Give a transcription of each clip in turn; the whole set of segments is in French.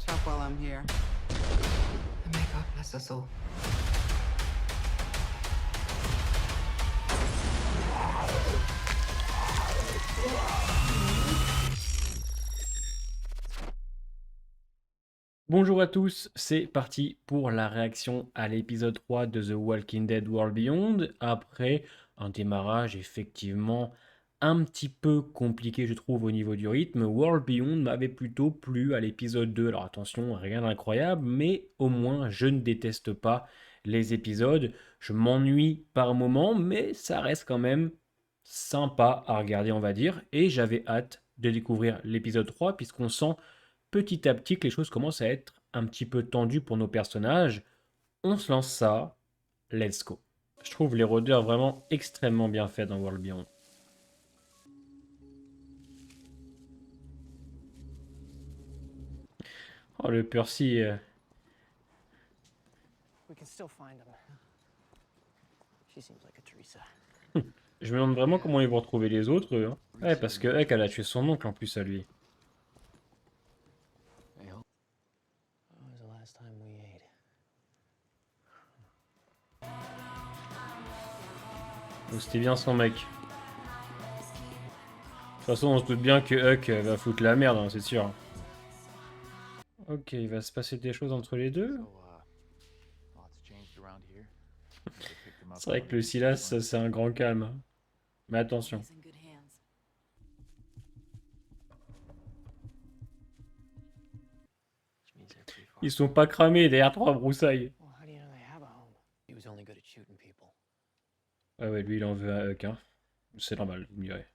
Shop while I'm here. May God bless us all. Bonjour à tous, c'est parti pour la réaction à l'épisode 3 de The Walking Dead World Beyond. Après un démarrage effectivement un petit peu compliqué je trouve au niveau du rythme, World Beyond m'avait plutôt plu à l'épisode 2. Alors attention, rien d'incroyable, mais au moins je ne déteste pas les épisodes. Je m'ennuie par moments, mais ça reste quand même sympa à regarder on va dire. Et j'avais hâte de découvrir l'épisode 3 puisqu'on sent petit à petit que les choses commencent à être un petit peu tendues pour nos personnages. On se lance ça, let's go. Je trouve les rôdeurs vraiment extrêmement bien faits dans World Beyond. Oh le Percy, We can still find him. She seems like a Teresa. je me demande vraiment comment ils vont retrouver les autres, eux, hein. Ouais, parce que Huck, elle a tué son oncle en plus à lui. When was the last time we ate? Donc c'était bien son mec. De toute façon, on se doute bien que Huck va foutre la merde, hein, c'est sûr. Ok, il va se passer des choses entre les deux. C'est vrai que le Silas, ça, c'est un grand calme, hein. Mais attention. He's in good hands. Which means they're pretty far. Ils sont pas cramés derrière trois broussailles. Well, how do you know they have a home? He was only good at shooting people. Ah ouais, lui il en veut à Huck, hein. C'est normal, vous me direz.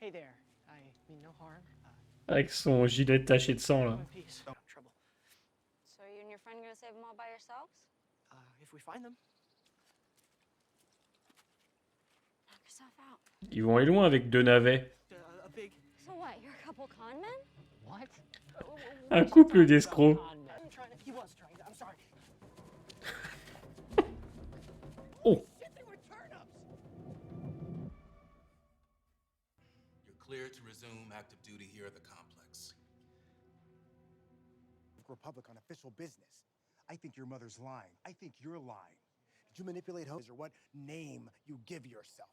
Hey there. I mean no harm. Avec son gilet taché de sang là. One piece. No trouble. So you and your friend gonna save them all by yourselves? If we find them. Knock yourself out. Ils vont aller loin avec deux navets. A big. So what, you're a couple con men? What? Un couple d'escrocs. I'm trying to. He was trying to. I'm sorry. Oh, Shit, they were turnips. You're cleared to resume active duty here at the complex. Republic on official business. I think your mother's lying. I think you're lying. Did you manipulate hoes or what name you give yourself?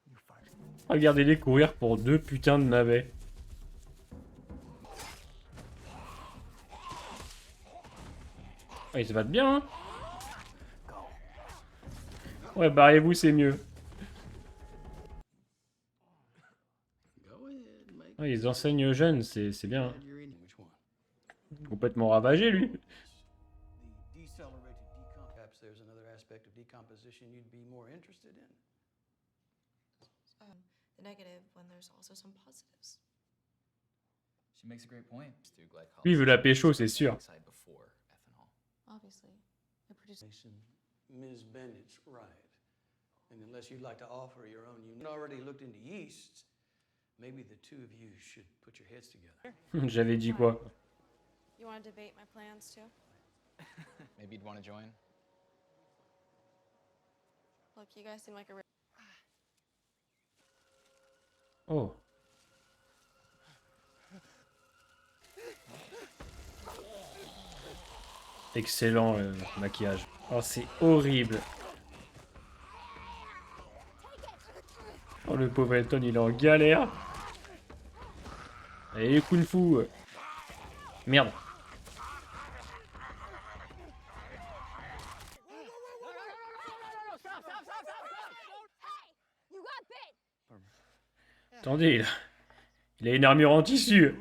You fired. regardez-les courir pour deux putains de navets. Ah, ils se battent bien, hein. Ouais, barrez-vous, c'est mieux. Ouais, ils enseignent aux jeunes, c'est bien, hein. Complètement ravagé, lui. The decelerated decomp. Perhaps there's another aspect of decomposition you'd be more interested in. The negative when there's also some positives. She makes a great point. Lui, il veut la pécho, c'est sûr. Obviously, it produces. Mason, Ms. Bennett's right. And unless you'd like to offer your own, you've already looked into yeasts. Maybe the two of you should put your heads together. J'avais dit quoi? You want to debate my plans too? Maybe you'd want to join? Look, you guys seem like a. Oh. Excellent maquillage. Oh, c'est horrible. Oh, le pauvre Elton, il est en galère. Allez, Kung Fu. Merde. You got bit! Attendez, il a une armure en tissu.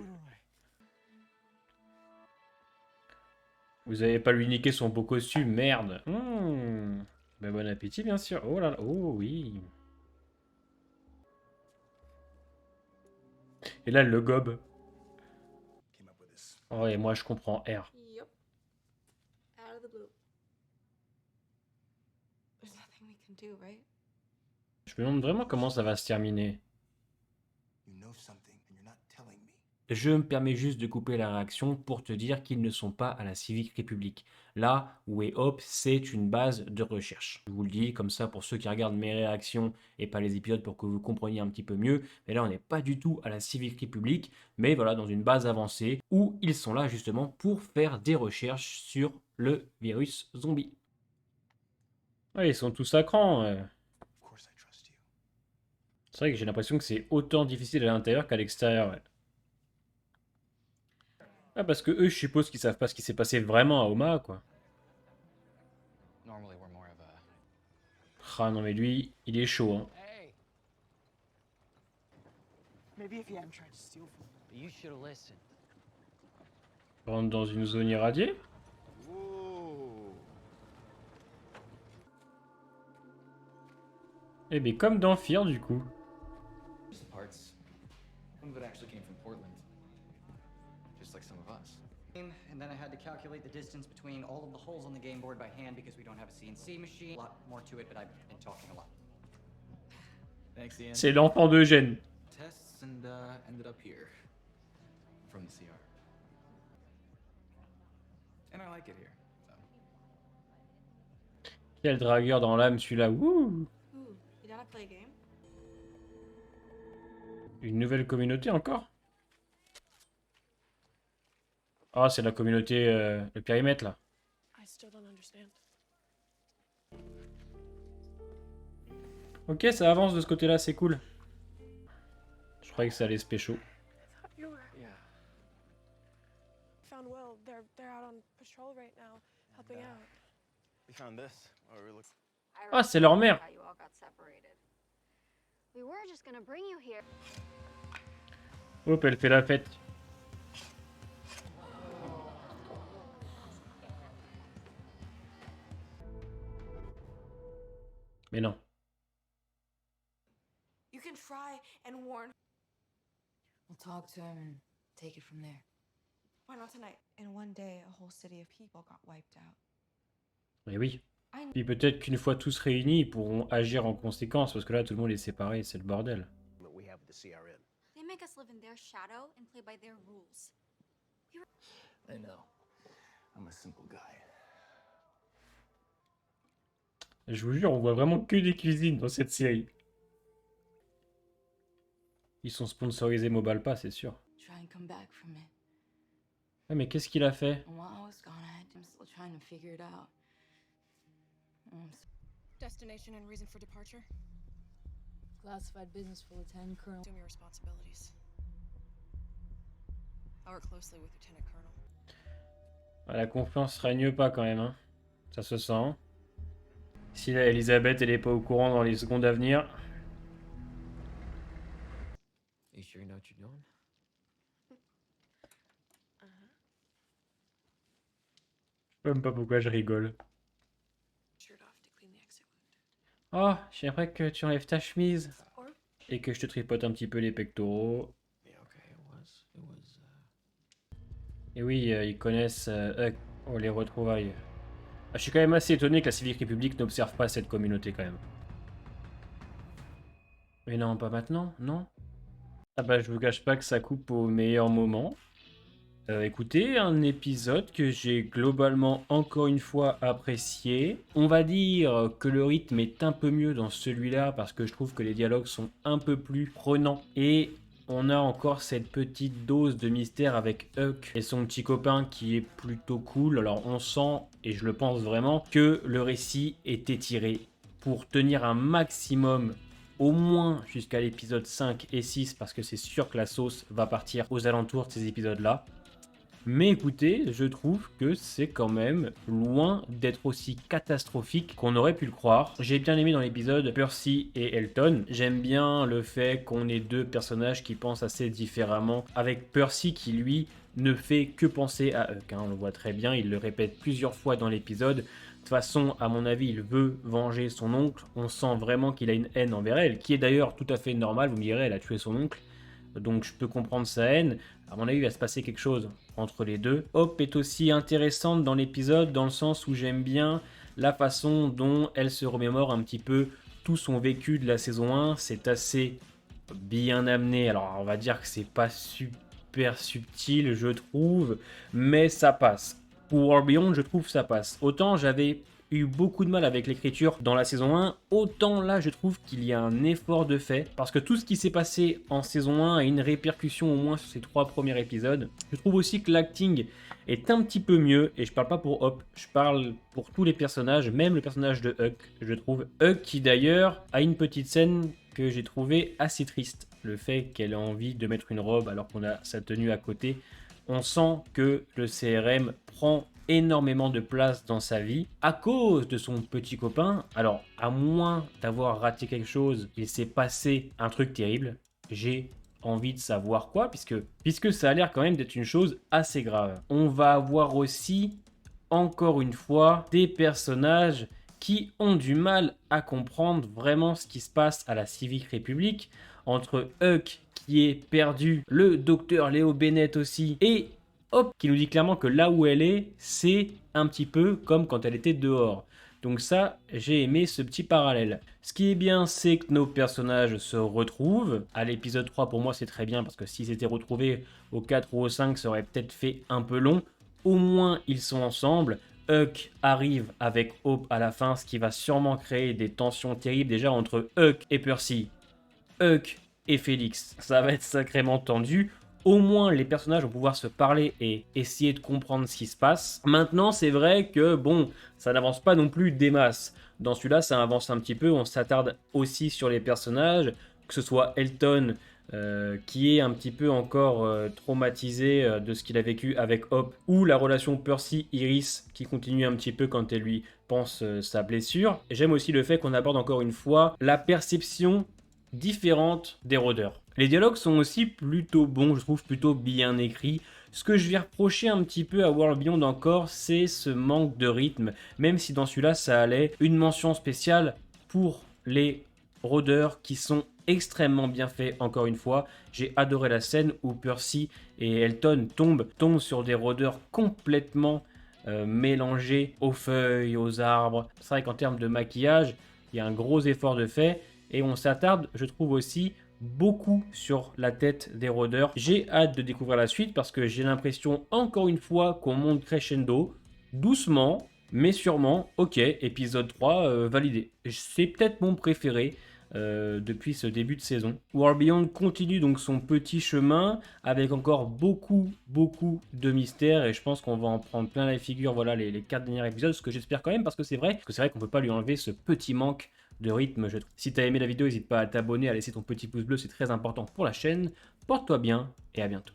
Vous avez pas lui niqué son beau costume, merde. Ben, bon appétit, bien sûr. Oh là là, oh oui. Et là, le gobe. Came up with this. Oh, et moi, je comprends R. Yep. Out of the blue. There's nothing we can do, right? Je me demande vraiment comment ça va se terminer. You know something and you're not telling me. Je me permets juste de couper la réaction pour te dire qu'ils ne sont pas à la Civic Republic. Là où est Hope, c'est une base de recherche. Je vous le dis comme ça pour ceux qui regardent mes réactions et pas les épisodes pour que vous compreniez un petit peu mieux. Mais là, on n'est pas du tout à la Civic Republic, mais voilà, dans une base avancée où ils sont là justement pour faire des recherches sur le virus zombie. Ouais, ils sont tous à cran. Of course I trust you. C'est vrai que j'ai l'impression que c'est autant difficile à l'intérieur qu'à l'extérieur. Ouais. Ah, parce que eux, je suppose qu'ils savent pas ce qui s'est passé vraiment à Omaha, quoi. Normally, we're more of a. Ah non, mais lui, il est chaud, hein. Hey, Maybe if you hadn't tried to steal from me. but you should have listened. Rentre dans une zone irradiée. Whoa. Eh bien, comme dans Fear, du coup. Just the parts. Some of it actually came from Portland. Just like some of us. And then I had to calculate the distance between all of the holes on the game board by hand because we don't have a CNC machine. A lot more to it, but I've been talking a lot. Thanks, Ian. C'est l'enfant d'Eugène. Tests and ended up here. From the CR. And I like it here. So. Quel dragueur dans l'âme, celui-là. Wouh! Ooh, you gotta play a game? Une nouvelle communauté encore? Ah, c'est la communauté, le périmètre, là. I still don't understand. Ok, ça avance de ce côté-là, c'est cool. Je croyais que ça allait se pécho. You were. Yeah. Found Will. They're out on patrol right now, helping out. We found this. Oh, we look. Ah, c'est leur mère. How you all got separated. We were just gonna bring you here. Hop, elle fait la fête. Mais non. You can try and warn. We'll talk to him and take it from there. Why not tonight? In one day, a whole city of people got wiped out. Mais oui. I Puis peut-être qu'une fois tous réunis, ils pourront agir en conséquence, parce que là, tout le monde est séparé, c'est le bordel. We have the CRN. They make us live in their shadow and play by their rules. I know. I'm a simple guy. Je vous jure, on voit vraiment que des cuisines dans cette série. Ils sont sponsorisés Mobile Pass, c'est sûr. Try and come back from it. Ouais, mais qu'est-ce qu'il a fait? And while I was gone, I'm still trying to figure it out. Destination and reason for departure. Classified business for Lieutenant Colonel. Assume your responsibilities. I work closely with Lieutenant Colonel. Ah, la confiance règne pas quand même, hein. Ça se sent. Si là, Elisabeth, elle est pas au courant dans les secondes à venir. You sure you know what you're doing? Je sais même pas pourquoi je rigole. Shirt off to clean the exit wound. Oh, j'aimerais que tu enlèves ta chemise. Or Et que je te tripote un petit peu les pectoraux. Yeah, okay, it was. Et oui, ils connaissent Huck. Oh, les retrouvailles. Ah, je suis quand même assez étonné que la Civic Republic n'observe pas cette communauté quand même. Mais non, pas maintenant, non? Ah bah, je vous cache pas que ça coupe au meilleur moment. Écoutez, un épisode que j'ai globalement encore une fois apprécié. On va dire que le rythme est un peu mieux dans celui-là parce que je trouve que les dialogues sont un peu plus prenants. Et on a encore cette petite dose de mystère avec Huck et son petit copain qui est plutôt cool. Alors on sent, et je le pense vraiment, que le récit est étiré pour tenir un maximum, au moins jusqu'à l'épisode 5 et 6, parce que c'est sûr que la sauce va partir aux alentours de ces épisodes-là. Mais écoutez, je trouve que c'est quand même loin d'être aussi catastrophique qu'on aurait pu le croire. J'ai bien aimé dans l'épisode Percy et Elton. J'aime bien le fait qu'on ait deux personnages qui pensent assez différemment, avec Percy qui lui ne fait que penser à Huck. On le voit très bien, il le répète plusieurs fois dans l'épisode. De toute façon, à mon avis, il veut venger son oncle. On sent vraiment qu'il a une haine envers elle, qui est d'ailleurs tout à fait normale. Vous me direz, elle a tué son oncle. Donc je peux comprendre sa haine. À mon avis, il va se passer quelque chose entre les deux. Hope est aussi intéressante dans l'épisode, dans le sens où j'aime bien la façon dont elle se remémore un petit peu tout son vécu de la saison 1. C'est assez bien amené. Alors on va dire que c'est pas super subtil, je trouve, mais ça passe. Pour World Beyond, je trouve ça passe. Autant j'avais eu beaucoup de mal avec l'écriture dans la saison 1, autant là je trouve qu'il y a un effort de fait, parce que tout ce qui s'est passé en saison 1 a une répercussion au moins sur ces 3 premiers épisodes. Je trouve aussi que l'acting est un petit peu mieux, et je parle pas pour Hop, je parle pour tous les personnages, même le personnage de Huck, je trouve. Huck qui d'ailleurs a une petite scène que j'ai trouvé assez triste. Le fait qu'elle ait envie de mettre une robe alors qu'on a sa tenue à côté, on sent que le CRM prend énormément de place dans sa vie à cause de son petit copain. Alors, à moins d'avoir raté quelque chose, il s'est passé un truc terrible. J'ai envie de savoir quoi, puisque ça a l'air quand même d'être une chose assez grave. On va avoir aussi, encore une fois, des personnages qui ont du mal à comprendre vraiment ce qui se passe à la Civic République, entre Huck qui est perdu, le docteur Léo Bennett aussi, et Hop qui nous dit clairement que là où elle est, c'est un petit peu comme quand elle était dehors. Donc ça, j'ai aimé ce petit parallèle. Ce qui est bien, c'est que nos personnages se retrouvent. À l'épisode 3, pour moi, c'est très bien, parce que s'ils s'étaient retrouvés au 4 ou au 5, ça aurait peut-être fait un peu long. Au moins, ils sont ensemble. Huck arrive avec Hope à la fin, ce qui va sûrement créer des tensions terribles déjà entre Huck et Percy. Huck et Félix, ça va être sacrément tendu. Au moins, les personnages vont pouvoir se parler et essayer de comprendre ce qui se passe. Maintenant, c'est vrai que, bon, ça n'avance pas non plus des masses. Dans celui-là, ça avance un petit peu. On s'attarde aussi sur les personnages, que ce soit Elton, qui est un petit peu encore traumatisé de ce qu'il a vécu avec Hop, ou la relation Percy-Iris, qui continue un petit peu quand elle lui pense sa blessure. J'aime aussi le fait qu'on aborde encore une fois la perception différente des rôdeurs. Les dialogues sont aussi plutôt bons, je trouve plutôt bien écrits. Ce que je vais reprocher un petit peu à World Beyond encore, c'est ce manque de rythme, même si dans celui-là ça allait. Une mention spéciale pour les rôdeurs qui sont extrêmement bien faits, encore une fois. J'ai adoré la scène où Percy et Elton tombent sur des rôdeurs complètement mélangés aux feuilles, aux arbres. C'est vrai qu'en termes de maquillage, il y a un gros effort de fait. Et on s'attarde, je trouve aussi, beaucoup sur la tête des rôdeurs. J'ai hâte de découvrir la suite parce que j'ai l'impression, encore une fois, qu'on monte crescendo, doucement, mais sûrement. Ok, épisode 3, validé. C'est peut-être mon préféré depuis ce début de saison. World Beyond continue donc son petit chemin avec encore beaucoup de mystères et je pense qu'on va en prendre plein la figure, voilà, les 4 derniers épisodes, ce que j'espère quand même parce que c'est vrai qu'on peut pas lui enlever ce petit manque de rythme, je trouve. Si tu as aimé la vidéo, n'hésite pas à t'abonner, à laisser ton petit pouce bleu, c'est très important pour la chaîne. Porte-toi bien et à bientôt.